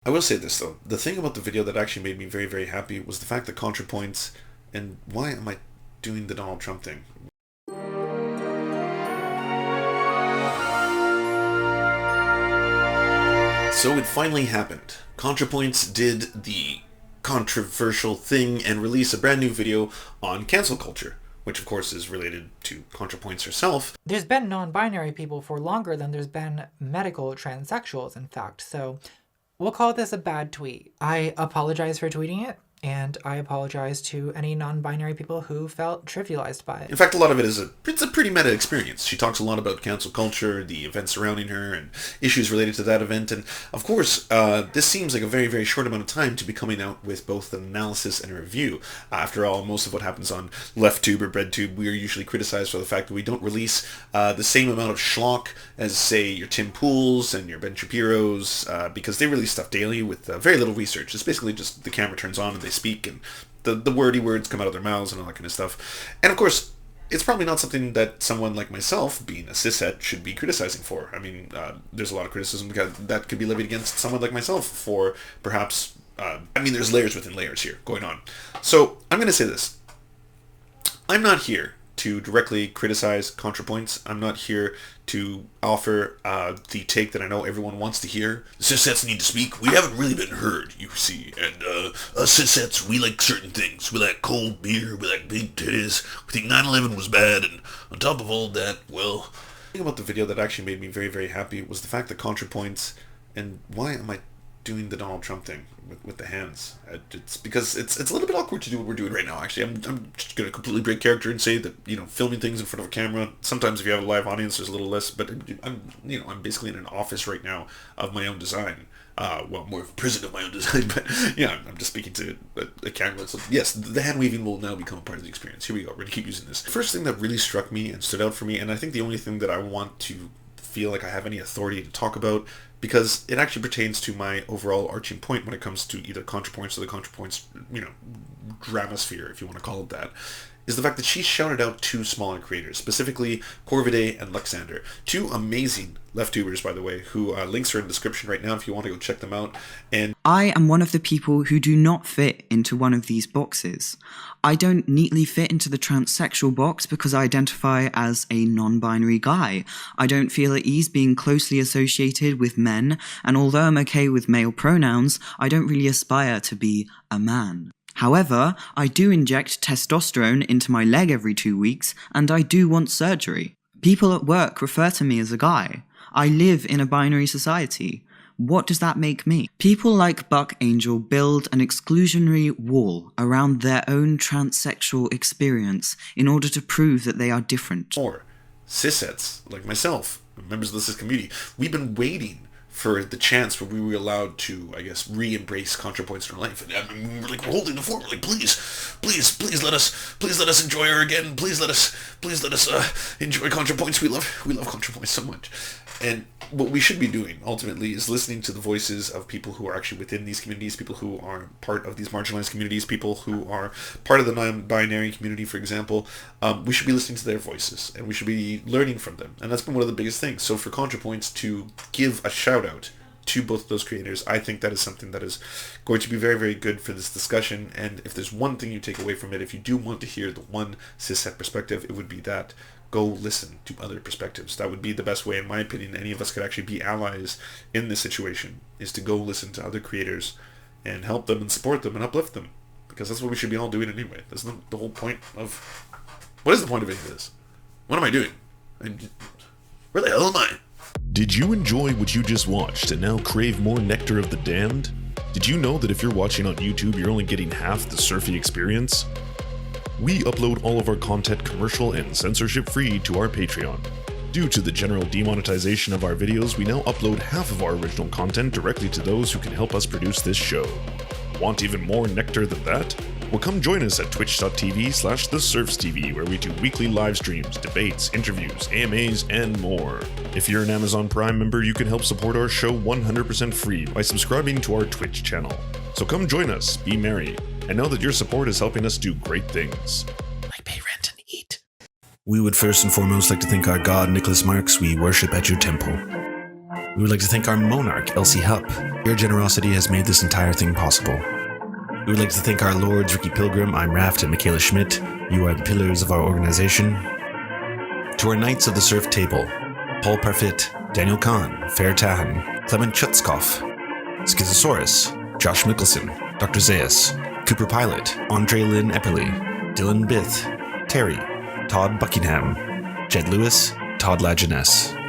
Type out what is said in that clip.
I will say this though, the thing about the video that actually made me very, very happy was the fact that Contrapoints, and why am I doing the Donald Trump thing? So it finally happened. Contrapoints did the controversial thing and release a brand new video on cancel culture, which of course is related to Contrapoints herself. There's been non-binary people for longer than there's been medical transsexuals, in fact, so we'll call this a bad tweet. I apologize for tweeting it, and I apologize to any non-binary people who felt trivialized by it. In fact, a lot of it is it's a pretty meta experience. She talks a lot about cancel culture, the events surrounding her, and issues related to that event. And of course, this seems like a very, very short amount of time to be coming out with both an analysis and a review. After all, most of what happens on LeftTube or BreadTube, we are usually criticized for the fact that we don't release the same amount of schlock as, say, your Tim Pools and your Ben Shapiro's, because they release stuff daily with very little research. It's basically just the camera turns on and they speak and the wordy words come out of their mouths and all that kind of stuff. And of course, it's probably not something that someone like myself, being a cishet, should be criticizing for. I mean, there's a lot of criticism that could be levied against someone like myself for perhaps, there's layers within layers here going on. So I'm going to say this. I'm not here to directly criticize ContraPoints. I'm not here to offer the take that I know everyone wants to hear. Cissets need to speak. We haven't really been heard, you see. And us cissets, we like certain things. We like cold beer. We like big titties. We think 9/11 was bad. And on top of all that, well, the thing about the video that actually made me very, very happy was the fact that ContraPoints, and why am I doing the Donald Trump thing with the hands? It's because it's a little bit awkward to do what we're doing right now. Actually, I'm just gonna completely break character and say that, filming things in front of a camera, sometimes if you have a live audience there's a little less, but I'm basically in an office right now of my own design. More of a prison of my own design, but yeah, I'm just speaking to a camera. So yes, the hand waving will now become a part of the experience. Here we go, we're gonna keep using this. The first thing that really struck me and stood out for me, and I think the only thing that I want to feel like I have any authority to talk about, because it actually pertains to my overall arching point when it comes to either ContraPoints or the ContraPoints, dramasphere, if you want to call it that, is the fact that she shouted out two smaller creators, specifically Corvidae and Luxander, two amazing leftubers, by the way, who links are in the description right now if you want to go check them out. And I am one of the people who do not fit into one of these boxes. I don't neatly fit into the transsexual box because I identify as a non-binary guy. I don't feel at ease being closely associated with men, and although I'm okay with male pronouns, I don't really aspire to be a man. However, I do inject testosterone into my leg every 2 weeks, and I do want surgery. People at work refer to me as a guy. I live in a binary society. What does that make me? People like Buck Angel build an exclusionary wall around their own transsexual experience in order to prove that they are different. Or cissets, like myself, members of the cis community, we've been waiting for the chance where we were allowed to, I guess, re-embrace ContraPoints in our life. And we're holding the fort. We're like, please let us enjoy her again. Please let us enjoy ContraPoints. We love ContraPoints so much. And what we should be doing, ultimately, is listening to the voices of people who are actually within these communities, people who are part of these marginalized communities, people who are part of the non-binary community, for example. We should be listening to their voices, and we should be learning from them. And that's been one of the biggest things. So for ContraPoints to give a shout-out to both of those creators, I think that is something that is going to be very, very good for this discussion. And if there's one thing you take away from it, if you do want to hear the one cishet perspective, it would be that. Go listen to other perspectives. That would be the best way, in my opinion, any of us could actually be allies in this situation, is to go listen to other creators and help them and support them and uplift them. Because that's what we should be all doing anyway. That's not the whole point of... What is the point of any of this? What am I doing? Where the hell am I? Did you enjoy what you just watched and now crave more nectar of the damned? Did you know that if you're watching on YouTube, you're only getting half the surfy experience? We upload all of our content commercial and censorship-free to our Patreon. Due to the general demonetization of our videos, we now upload half of our original content directly to those who can help us produce this show. Want even more nectar than that? Well, come join us at twitch.tv/TheSerfsTV, where we do weekly live streams, debates, interviews, AMAs, and more. If you're an Amazon Prime member, you can help support our show 100% free by subscribing to our Twitch channel. So come join us, be merry, and know that your support is helping us do great things. Like pay rent and eat. We would first and foremost like to thank our god, Nicholas Marx. We worship at your temple. We would like to thank our monarch, Elsie Hupp. Your generosity has made this entire thing possible. We would like to thank our lords, Ricky Pilgrim, I'm Raft, and Michaela Schmidt. You are the pillars of our organization. To our Knights of the Surf Table, Paul Parfit, Daniel Kahn, Fair Tahan, Clement Chutzkoff, Schizosaurus, Josh Mickelson, Dr. Zayas, Cooper Pilot, Andre Lynn Epperly, Dylan Bith, Terry, Todd Buckingham, Jed Lewis, Todd Lajeunesse.